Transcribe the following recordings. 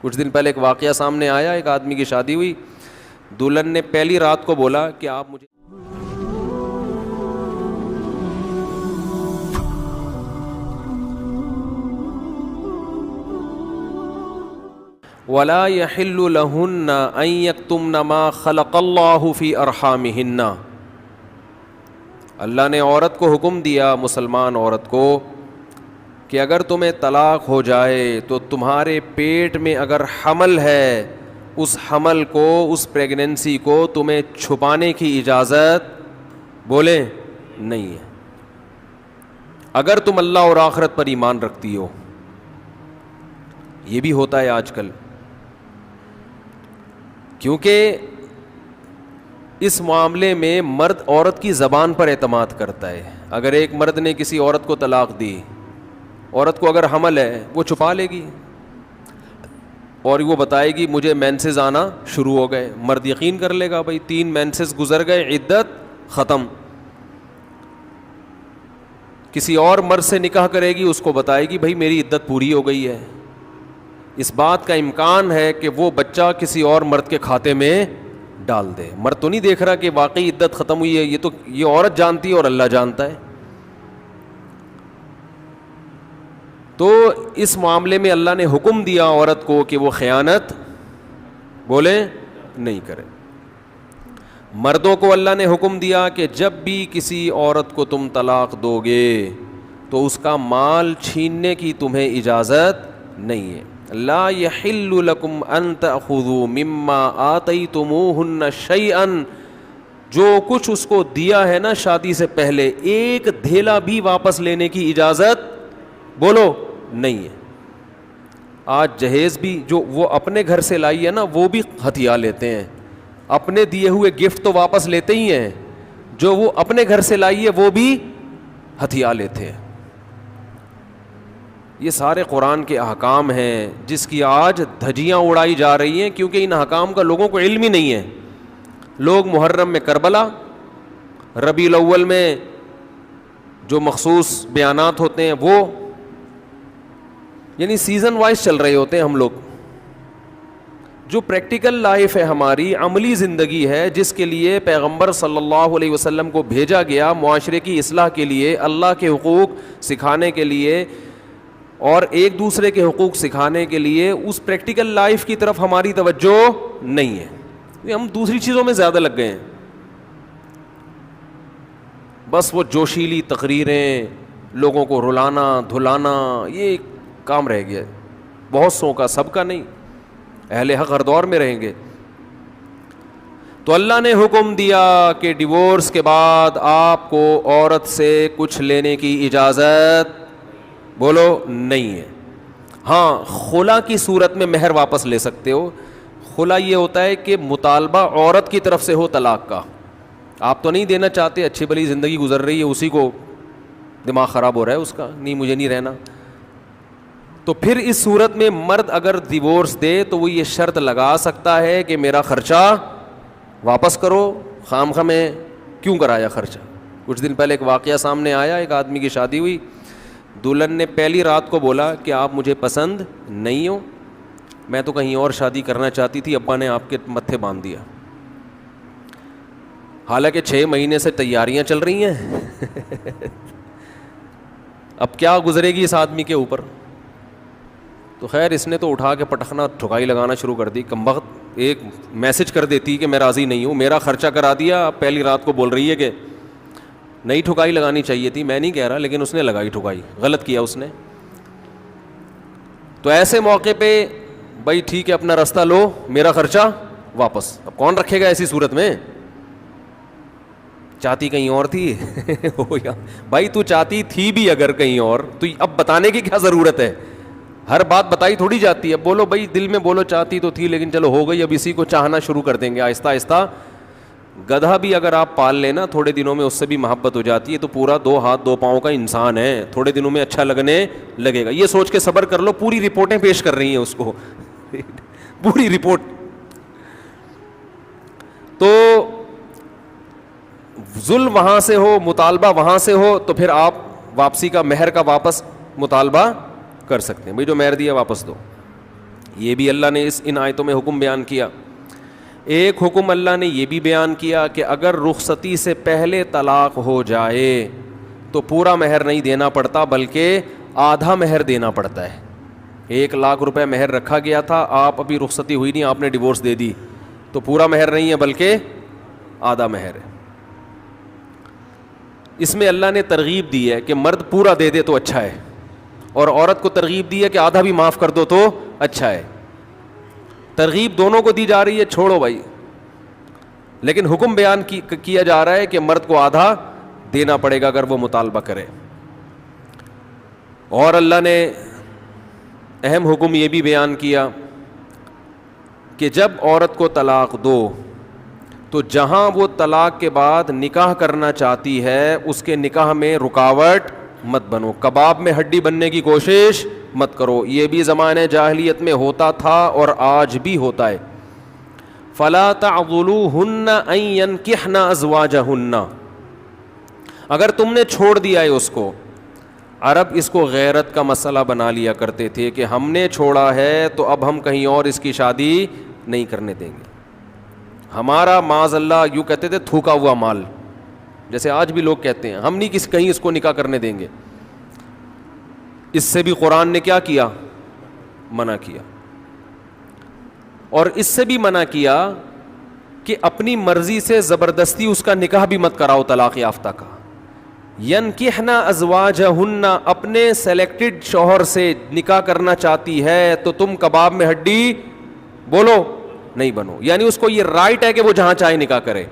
کچھ دن پہلے ایک واقعہ سامنے آیا، ایک آدمی کی شادی ہوئی، دلہن نے پہلی رات کو بولا کہ آپ مجھے وَلَا يَحِلُّ لَهُنَّ أَن يَكْتُمْنَ مَا خَلَقَ اللَّهُ فِي أَرْحَامِهِنَّ، اللہ نے عورت کو حکم دیا، مسلمان عورت کو، کہ اگر تمہیں طلاق ہو جائے تو تمہارے پیٹ میں اگر حمل ہے، اس حمل کو، اس پریگننسی کو تمہیں چھپانے کی اجازت بولیں نہیں ہے، اگر تم اللہ اور آخرت پر ایمان رکھتی ہو۔ یہ بھی ہوتا ہے آج کل، کیونکہ اس معاملے میں مرد عورت کی زبان پر اعتماد کرتا ہے۔ اگر ایک مرد نے کسی عورت کو طلاق دی، عورت کو اگر حمل ہے وہ چھپا لے گی اور وہ بتائے گی مجھے مینسز آنا شروع ہو گئے، مرد یقین کر لے گا بھائی 3 مینسز گزر گئے، عدت ختم۔ کسی اور مرد سے نکاح کرے گی، اس کو بتائے گی بھائی میری عدت پوری ہو گئی ہے۔ اس بات کا امکان ہے کہ وہ بچہ کسی اور مرد کے کھاتے میں ڈال دے۔ مرد تو نہیں دیکھ رہا کہ واقعی عدت ختم ہوئی ہے، یہ تو یہ عورت جانتی ہے اور اللہ جانتا ہے۔ تو اس معاملے میں اللہ نے حکم دیا عورت کو کہ وہ خیانت بولیں نہیں کرے۔ مردوں کو اللہ نے حکم دیا کہ جب بھی کسی عورت کو تم طلاق دو گے تو اس کا مال چھیننے کی تمہیں اجازت نہیں ہے۔ لا يحل لكم ان تأخذوا مما آتيتموهن شيئا، جو کچھ اس کو دیا ہے نا شادی سے پہلے، ایک دھیلا بھی واپس لینے کی اجازت بولو نہیں ہے۔ آج جہیز بھی جو وہ اپنے گھر سے لائی ہے نا وہ بھی ہتھیا لیتے ہیں، اپنے دیے ہوئے گفٹ تو واپس لیتے ہی ہیں، جو وہ اپنے گھر سے لائی ہے وہ بھی ہتھیا لیتے ہیں۔ یہ سارے قرآن کے احکام ہیں جس کی آج دھجیاں اڑائی جا رہی ہیں، کیونکہ ان احکام کا لوگوں کو علم ہی نہیں ہے۔ لوگ محرم میں کربلا، ربیع الاول میں جو مخصوص بیانات ہوتے ہیں وہ، یعنی سیزن وائز چل رہے ہوتے ہیں ہم لوگ۔ جو پریکٹیکل لائف ہے ہماری، عملی زندگی ہے، جس کے لیے پیغمبر صلی اللہ علیہ وسلم کو بھیجا گیا معاشرے کی اصلاح کے لیے، اللہ کے حقوق سکھانے کے لیے اور ایک دوسرے کے حقوق سکھانے کے لیے، اس پریکٹیکل لائف کی طرف ہماری توجہ نہیں ہے، ہم دوسری چیزوں میں زیادہ لگ گئے ہیں۔ بس وہ جوشیلی تقریریں، لوگوں کو رلانا دھلانا، یہ کام رہ گیا ہے بہت سو کا، سب کا نہیں۔ اہل حق ہر دور میں رہیں گے۔ تو اللہ نے حکم دیا کہ ڈیورس کے بعد آپ کو عورت سے کچھ لینے کی اجازت بولو نہیں ہے۔ ہاں، خلا کی صورت میں مہر واپس لے سکتے ہو۔ خلا یہ ہوتا ہے کہ مطالبہ عورت کی طرف سے ہو طلاق کا، آپ تو نہیں دینا چاہتے، اچھی بھلی زندگی گزر رہی ہے، اسی کو دماغ خراب ہو رہا ہے اس کا، نہیں مجھے نہیں رہنا۔ تو پھر اس صورت میں مرد اگر ڈیورس دے تو وہ یہ شرط لگا سکتا ہے کہ میرا خرچہ واپس کرو، خام خواہ میں کیوں کرایا خرچہ۔ کچھ دن پہلے ایک واقعہ سامنے آیا، ایک آدمی کی شادی ہوئی، دلہن نے پہلی رات کو بولا کہ آپ مجھے پسند نہیں ہو، میں تو کہیں اور شادی کرنا چاہتی تھی، ابا نے آپ کے متھے باندھ دیا۔ حالانکہ 6 مہینے سے تیاریاں چل رہی ہیں اب کیا گزرے گی اس آدمی کے اوپر۔ تو خیر اس نے تو اٹھا کے پٹخنا ٹھکائی لگانا شروع کر دی، کمبخت ایک میسج کر دیتی کہ میں راضی نہیں ہوں، میرا خرچہ کرا دیا، اب پہلی رات کو بول رہی ہے کہ نئی ٹھکائی لگانی چاہیے تھی، میں نہیں کہہ رہا، لیکن اس نے لگائی ٹھکائی، غلط کیا اس نے۔ تو ایسے موقع پہ بھائی ٹھیک ہے اپنا راستہ لو، میرا خرچہ واپس۔ اب کون رکھے گا ایسی صورت میں؟ چاہتی کہیں اور تھی بھائی تو چاہتی تھی بھی اگر کہیں اور، تو اب بتانے کی کیا ضرورت ہے؟ ہر بات بتائی تھوڑی جاتی ہے، بولو بھائی دل میں بولو چاہتی تو تھی لیکن چلو ہو گئی، اب اسی کو چاہنا شروع کر دیں گے آہستہ آہستہ۔ گدھا بھی اگر آپ پال لینا تھوڑے دنوں میں اس سے بھی محبت ہو جاتی ہے، تو پورا 2 ہاتھ 2 پاؤں کا انسان ہے، تھوڑے دنوں میں اچھا لگنے لگے گا، یہ سوچ کے صبر کر لو۔ پوری رپورٹیں پیش کر رہی ہیں اس کو پوری رپورٹ۔ تو ظلم وہاں سے ہو، مطالبہ وہاں سے ہو، تو پھر آپ واپسی کا، مہر کا واپس مطالبہ کر سکتے ہیں، بھائی جو مہر دیا واپس دو۔ یہ بھی اللہ نے ان آیتوں میں حکم بیان کیا. ایک حکم اللہ نے یہ بھی بیان کیا کہ اگر رخصتی سے پہلے طلاق ہو جائے تو پورا مہر نہیں دینا پڑتا بلکہ آدھا مہر دینا پڑتا ہے. 1,00,000 روپے مہر رکھا گیا تھا, آپ ابھی رخصتی ہوئی نہیں, آپ نے ڈیورس دے دی, تو پورا مہر نہیں ہے بلکہ آدھا مہر ہے. اس میں اللہ نے ترغیب دی ہے کہ مرد پورا دے دے تو اچھا ہے, اور عورت کو ترغیب دی ہے کہ آدھا بھی معاف کر دو تو اچھا ہے. ترغیب دونوں کو دی جا رہی ہے, چھوڑو بھائی, لیکن حکم بیان کیا جا رہا ہے کہ مرد کو آدھا دینا پڑے گا اگر وہ مطالبہ کرے. اور اللہ نے اہم حکم یہ بھی بیان کیا کہ جب عورت کو طلاق دو تو جہاں وہ طلاق کے بعد نکاح کرنا چاہتی ہے اس کے نکاح میں رکاوٹ مت بنو, کباب میں ہڈی بننے کی کوشش مت کرو. یہ بھی زمانے جاہلیت میں ہوتا تھا اور آج بھی ہوتا ہے. فَلَا تَعْضُلُوهُنَّ أَن يَنكِحْنَ أَزْوَاجَهُنَّ, اگر تم نے چھوڑ دیا ہے اس کو. عرب اس کو غیرت کا مسئلہ بنا لیا کرتے تھے کہ ہم نے چھوڑا ہے تو اب ہم کہیں اور اس کی شادی نہیں کرنے دیں گے. ہمارا معاذ اللہ یوں کہتے تھے تھوکا ہوا مال, جیسے آج بھی لوگ کہتے ہیں ہم نہیں کہیں اس کو نکاح کرنے دیں گے. اس سے بھی قرآن نے کیا کیا, منع کیا. اور اس سے بھی منع کیا کہ اپنی مرضی سے زبردستی اس کا نکاح بھی مت کراؤ طلاق یافتہ کا. ینکحنا ازواجہن, اپنے سلیکٹڈ شوہر سے نکاح کرنا چاہتی ہے تو تم کباب میں ہڈی بولو نہیں بنو, یعنی اس کو یہ رائٹ ہے کہ وہ جہاں چاہے نکاح کرے.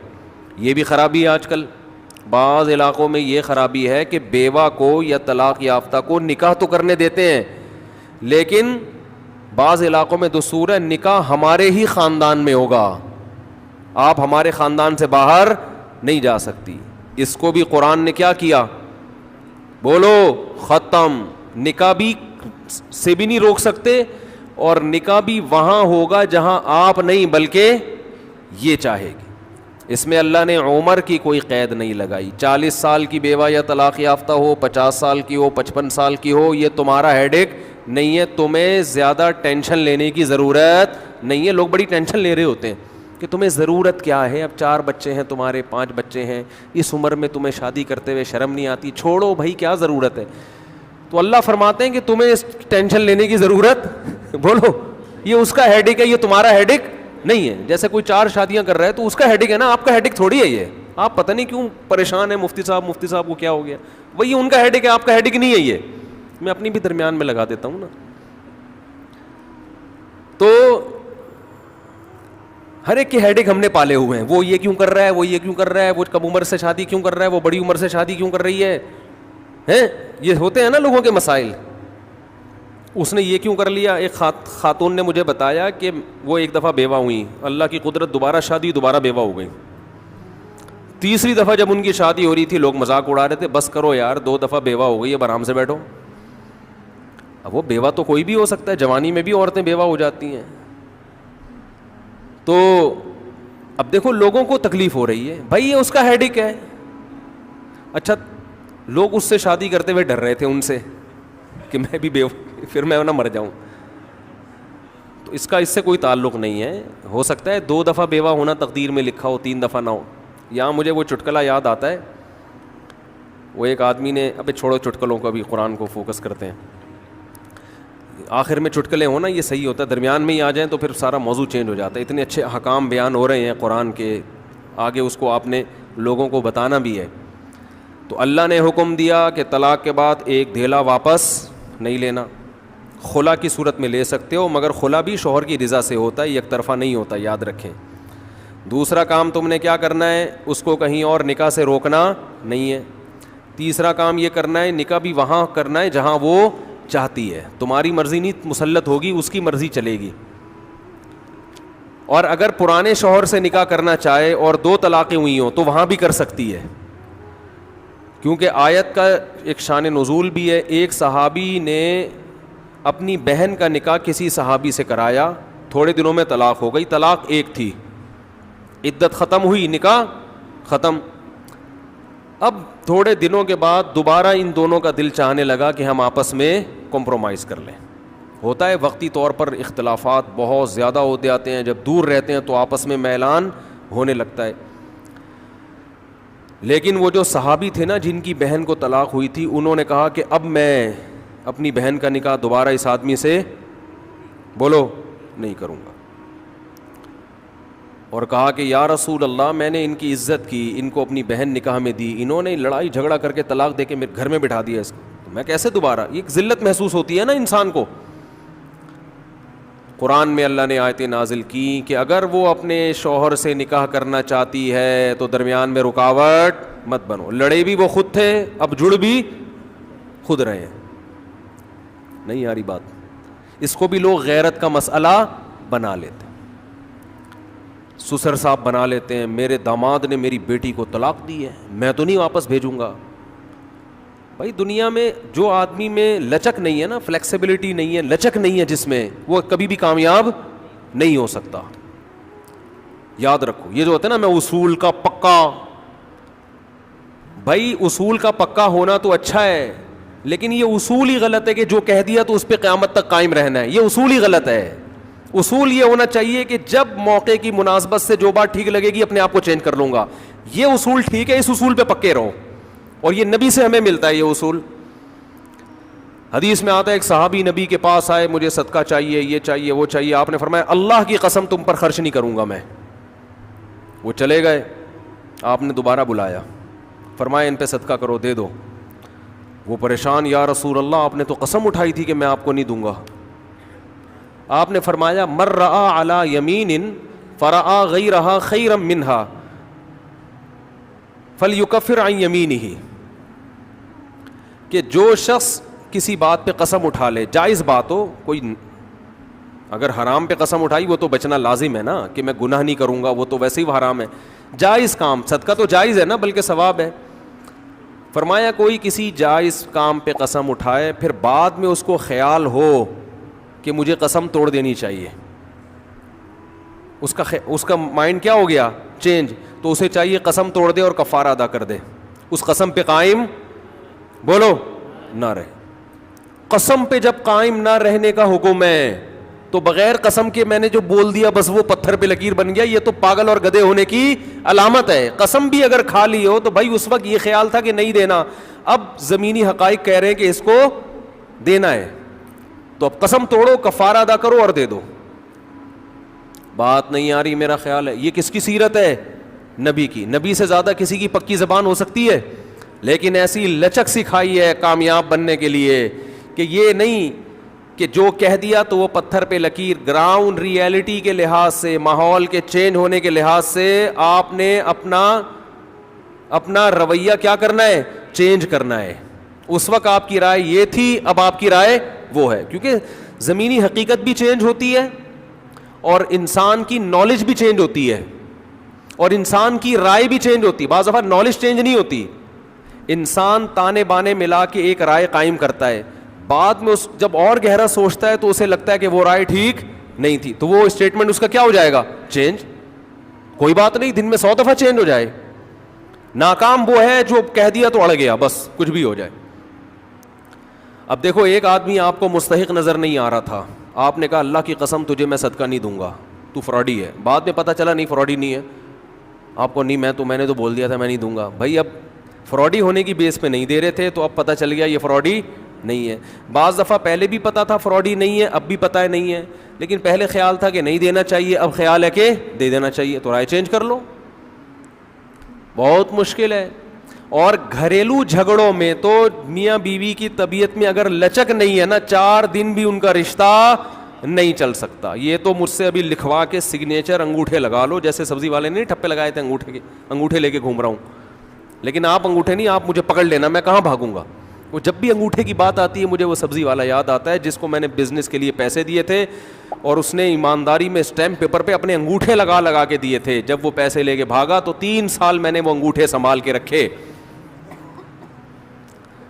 یہ بھی خرابی ہے آج کل بعض علاقوں میں, یہ خرابی ہے کہ بیوہ کو یا طلاق یافتہ کو نکاح تو کرنے دیتے ہیں, لیکن بعض علاقوں میں دستور ہے نکاح ہمارے ہی خاندان میں ہوگا, آپ ہمارے خاندان سے باہر نہیں جا سکتی. اس کو بھی قرآن نے کیا کیا, بولو ختم. نکاح بھی سے بھی نہیں روک سکتے, اور نکاح بھی وہاں ہوگا جہاں آپ نہیں بلکہ یہ چاہے گی. اس میں اللہ نے عمر کی کوئی قید نہیں لگائی. 40 سال کی بیوہ یا طلاق یافتہ ہو, 50 سال کی ہو, 55 سال کی ہو, یہ تمہارا ہیڈ ایک نہیں ہے. تمہیں زیادہ ٹینشن لینے کی ضرورت نہیں ہے. لوگ بڑی ٹینشن لے رہے ہوتے ہیں کہ تمہیں ضرورت کیا ہے, اب 4 بچے ہیں تمہارے, 5 بچے ہیں, اس عمر میں تمہیں شادی کرتے ہوئے شرم نہیں آتی. چھوڑو بھائی, کیا ضرورت ہے. تو اللہ فرماتے ہیں کہ تمہیں ٹینشن لینے کی ضرورت بولو یہ اس کا ہیڈ ایک ہے, یہ تمہارا ہیڈ ایک نہیں ہے. جیسے کوئی 4 شادیاں کر رہا ہے تو اس کا ہیڈ ایک ہے نا, آپ کا ہیڈ ایک تھوڑی ہے یہ. آپ پتہ نہیں کیوں پریشان ہیں, مفتی صاحب کو کیا ہو گیا, وہی ان کا ہیڈ ایک ہے, آپ کا ہیڈ ایک نہیں ہے. یہ میں اپنی بھی درمیان میں لگا دیتا ہوں نا. تو ہر ایک کے ہیڈ ایک ہم نے پالے ہوئے ہیں. وہ یہ کیوں کر رہا ہے, وہ یہ کیوں کر رہا ہے, وہ کم عمر سے شادی کیوں کر رہا ہے, وہ بڑی عمر سے شادی کیوں کر رہی ہے, یہ ہوتے ہیں نا لوگوں کے مسائل. اس نے یہ کیوں کر لیا. ایک خاتون نے مجھے بتایا کہ وہ ایک دفعہ بیوہ ہوئی, اللہ کی قدرت دوبارہ شادی, دوبارہ بیوہ ہو گئی. تیسری دفعہ جب ان کی شادی ہو رہی تھی لوگ مذاق اڑا رہے تھے, بس کرو یار 2 دفعہ بیوہ ہو گئی, اب آرام سے بیٹھو. اب وہ بیوہ تو کوئی بھی ہو سکتا ہے, جوانی میں بھی عورتیں بیوہ ہو جاتی ہیں. تو اب دیکھو لوگوں کو تکلیف ہو رہی ہے, بھائی یہ اس کا ہیڈ ایک ہے. اچھا لوگ اس سے شادی کرتے ہوئے ڈر رہے تھے ان سے کہ میں بھی بیوہ, پھر میں نہ مر جاؤں. تو اس سے کوئی تعلق نہیں ہے. ہو سکتا ہے 2 دفعہ بیوہ ہونا تقدیر میں لکھا ہو, 3 دفعہ نہ ہو. یہاں مجھے وہ چٹکلا یاد آتا ہے, وہ ایک آدمی نے, ابے چھوڑو چٹکلوں کو, ابھی قرآن کو فوکس کرتے ہیں. آخر میں چٹکلے ہوں نا یہ صحیح ہوتا ہے, درمیان میں ہی آ جائیں تو پھر سارا موضوع چینج ہو جاتا ہے. اتنے اچھے احکام بیان ہو رہے ہیں قرآن کے, آگے اس کو آپ نے لوگوں کو بتانا بھی ہے. تو اللہ نے حکم دیا کہ طلاق کے بعد ایک دھیلا واپس نہیں لینا. خلا کی صورت میں لے سکتے ہو, مگر خلا بھی شوہر کی رضا سے ہوتا ہے, یک طرفہ نہیں ہوتا, یاد رکھیں. دوسرا کام تم نے کیا کرنا ہے, اس کو کہیں اور نکاح سے روکنا نہیں ہے. تیسرا کام یہ کرنا ہے, نکاح بھی وہاں کرنا ہے جہاں وہ چاہتی ہے. تمہاری مرضی نہیں مسلط ہوگی, اس کی مرضی چلے گی. اور اگر پرانے شوہر سے نکاح کرنا چاہے اور 2 طلاقیں ہوئی ہوں تو وہاں بھی کر سکتی ہے, کیونکہ آیت کا ایک شان نزول بھی ہے. ایک صحابی نے اپنی بہن کا نکاح کسی صحابی سے کرایا, تھوڑے دنوں میں طلاق ہو گئی. طلاق ایک تھی, عدت ختم ہوئی, نکاح ختم. اب تھوڑے دنوں کے بعد دوبارہ ان دونوں کا دل چاہنے لگا کہ ہم آپس میں کمپرومائز کر لیں. ہوتا ہے وقتی طور پر اختلافات بہت زیادہ ہوتے آتے ہیں, جب دور رہتے ہیں تو آپس میں میلان ہونے لگتا ہے. لیکن وہ جو صحابی تھے نا جن کی بہن کو طلاق ہوئی تھی, انہوں نے کہا کہ اب میں اپنی بہن کا نکاح دوبارہ اس آدمی سے بولو نہیں کروں گا, اور کہا کہ یا رسول اللہ میں نے ان کی عزت کی, ان کو اپنی بہن نکاح میں دی, انہوں نے لڑائی جھگڑا کر کے طلاق دے کے میرے گھر میں بٹھا دیا اس کو, تو میں کیسے دوبارہ. یہ ذلت محسوس ہوتی ہے نا انسان کو. قرآن میں اللہ نے آیتیں نازل کی کہ اگر وہ اپنے شوہر سے نکاح کرنا چاہتی ہے تو درمیان میں رکاوٹ مت بنو. لڑے بھی وہ خود تھے, اب جڑ بھی خود رہے ہیں. نہیں آ رہی بات. اس کو بھی لوگ غیرت کا مسئلہ بنا لیتے ہیں, سسر صاحب بنا لیتے ہیں, میرے داماد نے میری بیٹی کو طلاق دی ہے, میں تو نہیں واپس بھیجوں گا. بھائی دنیا میں جو آدمی میں لچک نہیں ہے نا, فلیکسیبلٹی نہیں ہے, لچک نہیں ہے جس میں, وہ کبھی بھی کامیاب نہیں ہو سکتا. یاد رکھو یہ جو ہوتا ہے نا میں اصول کا پکا, بھائی اصول کا پکا ہونا تو اچھا ہے, لیکن یہ اصول ہی غلط ہے کہ جو کہہ دیا تو اس پہ قیامت تک قائم رہنا ہے. یہ اصول ہی غلط ہے. اصول یہ ہونا چاہیے کہ جب موقع کی مناسبت سے جو بات ٹھیک لگے گی اپنے آپ کو چینج کر لوں گا. یہ اصول ٹھیک ہے, اس اصول پہ پکے رہو, اور یہ نبی سے ہمیں ملتا ہے یہ اصول. حدیث میں آتا ہے ایک صحابی نبی کے پاس آئے, مجھے صدقہ چاہیے, یہ چاہیے, وہ چاہیے. آپ نے فرمایا اللہ کی قسم تم پر خرچ نہیں کروں گا میں. وہ چلے گئے, آپ نے دوبارہ بلایا, فرمایا ان پہ صدقہ کرو, دے دو. وہ پریشان, یا رسول اللہ آپ نے تو قسم اٹھائی تھی کہ میں آپ کو نہیں دوں گا. آپ نے فرمایا مر رآ علی یمین فرآ غیرہا خیرا منہا فلیکفر عن یمینہ, کہ جو شخص کسی بات پہ قسم اٹھا لے, جائز بات ہو, کوئی اگر حرام پہ قسم اٹھائی وہ تو بچنا لازم ہے نا, کہ میں گناہ نہیں کروں گا, وہ تو ویسے ہی حرام ہے. جائز کام, صدقہ تو جائز ہے نا, بلکہ ثواب ہے. فرمایا کوئی کسی جائز کام پہ قسم اٹھائے, پھر بعد میں اس کو خیال ہو کہ مجھے قسم توڑ دینی چاہیے, اس کا مائنڈ کیا ہو گیا چینج, تو اسے چاہیے قسم توڑ دے اور کفارہ ادا کر دے, اس قسم پہ قائم بولو نہ رہے. قسم پہ جب قائم نہ رہنے کا حکم ہے تو بغیر قسم کے میں نے جو بول دیا بس وہ پتھر پہ لکیر بن گیا, یہ تو پاگل اور گدھے ہونے کی علامت ہے. قسم بھی اگر کھا لی ہو تو بھائی اس وقت یہ خیال تھا کہ نہیں دینا, اب زمینی حقائق کہہ رہے ہیں کہ اس کو دینا ہے, تو اب قسم توڑو, کفارہ ادا کرو اور دے دو. بات نہیں آ رہی میرا خیال ہے. یہ کس کی سیرت ہے؟ نبی کی. نبی سے زیادہ کسی کی پکی زبان ہو سکتی ہے, لیکن ایسی لچک سکھائی ہے کامیاب بننے کے لیے کہ یہ نہیں کہ جو کہہ دیا تو وہ پتھر پہ لکیر. گراؤنڈ ریئلٹی کے لحاظ سے, ماحول کے چینج ہونے کے لحاظ سے آپ نے اپنا رویہ کیا کرنا ہے, چینج کرنا ہے. اس وقت آپ کی رائے یہ تھی, اب آپ کی رائے وہ ہے, کیونکہ زمینی حقیقت بھی چینج ہوتی ہے اور انسان کی نالج بھی چینج ہوتی ہے اور انسان کی رائے بھی چینج ہوتی ہے. بعض دفعہ نالج چینج نہیں ہوتی, انسان تانے بانے ملا کے ایک رائے قائم کرتا ہے, بعد میں جب اور گہرا سوچتا ہے تو اسے لگتا ہے کہ وہ رائے ٹھیک نہیں تھی, تو وہ اسٹیٹمنٹ اس کا کیا ہو جائے گا, چینج. کوئی بات نہیں, دن میں 100 دفعہ چینج ہو جائے. ناکام وہ ہے جو کہہ دیا تو اڑ گیا, بس کچھ بھی ہو جائے. اب دیکھو ایک آدمی آپ کو مستحق نظر نہیں آ رہا تھا, آپ نے کہا اللہ کی قسم تجھے میں صدقہ نہیں دوں گا, تو فراڈی ہے. بعد میں پتہ چلا نہیں فراڈی نہیں ہے, آپ کو نہیں میں نے تو بول دیا تھا میں نہیں دوں گا. بھائی اب فراڈی ہونے کی بیس پہ نہیں دے رہے تھے, تو اب پتہ چل گیا یہ فراڈی نہیں ہے. بعض دفعہ پہلے بھی پتا تھا فراڈی نہیں ہے, اب بھی پتہ ہے نہیں ہے, لیکن پہلے خیال تھا کہ نہیں دینا چاہیے, اب خیال ہے کہ دے دینا چاہیے, تو رائے چینج کر لو. بہت مشکل ہے. اور گھریلو جھگڑوں میں تو میاں بیوی کی طبیعت میں اگر لچک نہیں ہے نا, 4 دن بھی ان کا رشتہ نہیں چل سکتا. یہ تو مجھ سے ابھی لکھوا کے سگنیچر انگوٹھے لگا لو, جیسے سبزی والے نے ٹھپے لگائے تھے انگوٹھے لے کے گھوم رہا ہوں, لیکن آپ انگوٹھے نہیں, آپ مجھے پکڑ لینا, میں کہاں بھاگوں گا. وہ جب بھی انگوٹھے کی بات آتی ہے مجھے وہ سبزی والا یاد آتا ہے جس کو میں نے بزنس کے لیے پیسے دیے تھے, اور اس نے ایمانداری میں اسٹیمپ پیپر پہ اپنے انگوٹھے لگا کے دیے تھے. جب وہ پیسے لے کے بھاگا تو 3 سال میں نے وہ انگوٹھے سنبھال کے رکھے.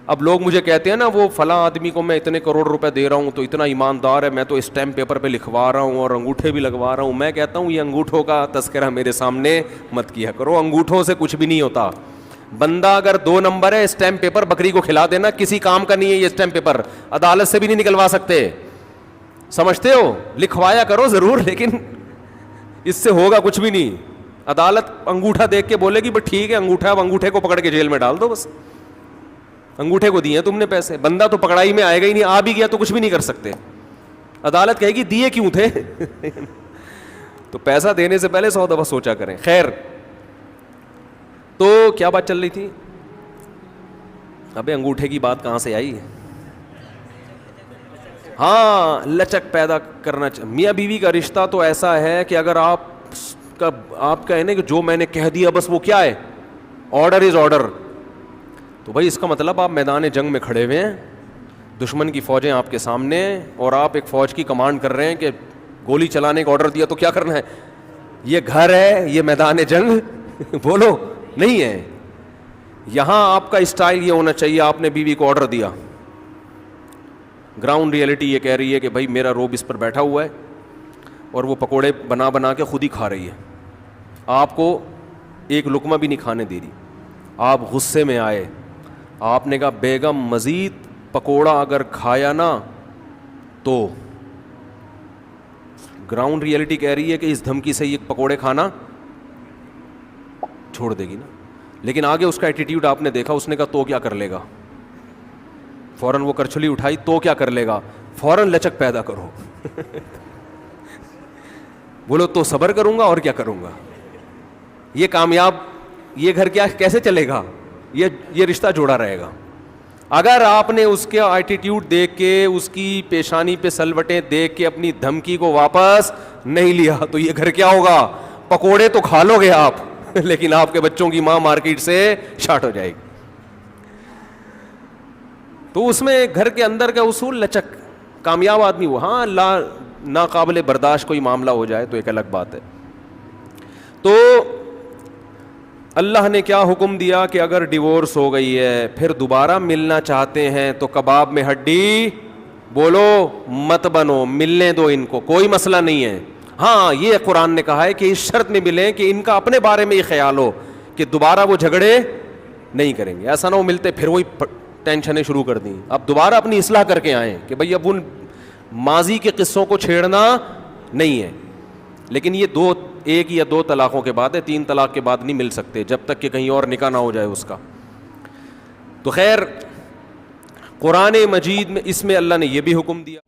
اب لوگ مجھے کہتے ہیں نا وہ فلاں آدمی کو میں اتنے کروڑ روپے دے رہا ہوں تو اتنا ایماندار ہے, میں تو اسٹیمپ پیپر پہ لکھوا رہا ہوں اور انگوٹھے بھی لگوا رہا ہوں. میں کہتا ہوں یہ انگوٹھوں کا تذکرہ میرے سامنے مت کیا کرو, انگوٹھوں سے کچھ بھی نہیں ہوتا. بندہ اگر 2 نمبر ہے, اسٹیمپ پیپر بکری کو کھلا دینا, کسی کام کا نہیں ہے یہ اسٹیمپ پیپر, عدالت سے بھی نہیں نکلوا سکتے. سمجھتے ہو؟ لکھوایا کرو ضرور، لیکن اس سے ہوگا کچھ بھی نہیں. عدالت انگوٹھا دیکھ کے بولے گی بس ٹھیک ہے انگوٹھا، اب انگوٹھے کو پکڑ کے جیل میں ڈال دو بس. انگوٹھے کو دیے تم نے پیسے، بندہ تو پکڑائی میں آئے گا ہی نہیں، آ بھی گیا تو کچھ بھی نہیں کر سکتے. عدالت کہے گی دیے کیوں تھے. تو پیسہ دینے سے پہلے 100 دفعہ سوچا کریں. خیر، تو کیا بات چل رہی تھی؟ ابے انگوٹھے کی بات کہاں سے آئی؟ ہاں، لچک پیدا کرنا میاں بیوی کا رشتہ تو ایسا ہے کہ اگر آپ کا ہے نا کہ جو میں نے کہہ دیا بس وہ کیا ہے، آرڈر از آرڈر. تو بھائی اس کا مطلب آپ میدان جنگ میں کھڑے ہوئے ہیں، دشمن کی فوجیں آپ کے سامنے ہیں، اور آپ ایک فوج کی کمانڈ کر رہے ہیں کہ گولی چلانے کا آرڈر دیا تو کیا کرنا ہے. یہ گھر ہے، یہ میدان جنگ بولو نہیں ہے. یہاں آپ کا اسٹائل یہ ہونا چاہیے، آپ نے بیوی کو آرڈر دیا. گراؤنڈ ریئلٹی یہ کہہ رہی ہے کہ بھائی میرا روب اس پر بیٹھا ہوا ہے اور وہ پکوڑے بنا بنا کے خود ہی کھا رہی ہے، آپ کو ایک لقمہ بھی نہیں کھانے دے رہی. آپ غصے میں آئے، آپ نے کہا بیگم مزید پکوڑا اگر کھایا نا تو. گراؤنڈ ریئلٹی کہہ رہی ہے کہ اس دھمکی سے یہ پکوڑے کھانا چھوڑ دے گی نا. لیکن آگے اس کا ایٹیٹیوڈ آپ نے دیکھا، اس نے کہا تو کیا کر لے گا، فوراً وہ کرچھلی اٹھائی، تو کیا کر لے گا، فوراً لچک پیدا کرو. بولو تو صبر کروں گا اور کیا کروں گا. یہ کامیاب، یہ گھر کیا کیسے چلے گا، یہ رشتہ جوڑا رہے گا. اگر آپ نے اس کا ایٹیٹیوڈ دیکھ کے، اس کی پیشانی پہ سلوٹیں دیکھ کے اپنی دھمکی کو واپس نہیں لیا تو یہ گھر کیا ہوگا، پکوڑے تو کھا لو گے آپ لیکن آپ کے بچوں کی ماں مارکیٹ سے شارٹ ہو جائے گی. تو اس میں گھر کے اندر کا اصول لچک. کامیاب آدمی وہ، ہاں ناقابل برداشت کوئی معاملہ ہو جائے تو ایک الگ بات ہے. تو اللہ نے کیا حکم دیا کہ اگر ڈیورس ہو گئی ہے پھر دوبارہ ملنا چاہتے ہیں تو کباب میں ہڈی بولو مت بنو، ملنے دو ان کو، کوئی مسئلہ نہیں ہے. ہاں یہ قرآن نے کہا ہے کہ اس شرط میں ملیں کہ ان کا اپنے بارے میں یہ خیال ہو کہ دوبارہ وہ جھگڑے نہیں کریں گے. ایسا نہ ہو ملتے پھر وہی ٹینشنیں شروع کر دیں. اب دوبارہ اپنی اصلاح کر کے آئیں کہ بھئی اب ان ماضی کے قصوں کو چھیڑنا نہیں ہے. لیکن یہ ایک یا دو طلاقوں کے بعد ہے، 3 طلاق کے بعد نہیں مل سکتے جب تک کہ کہیں اور نکاح نہ ہو جائے اس کا. تو خیر، قرآن مجید میں اس میں اللہ نے یہ بھی حکم دیا.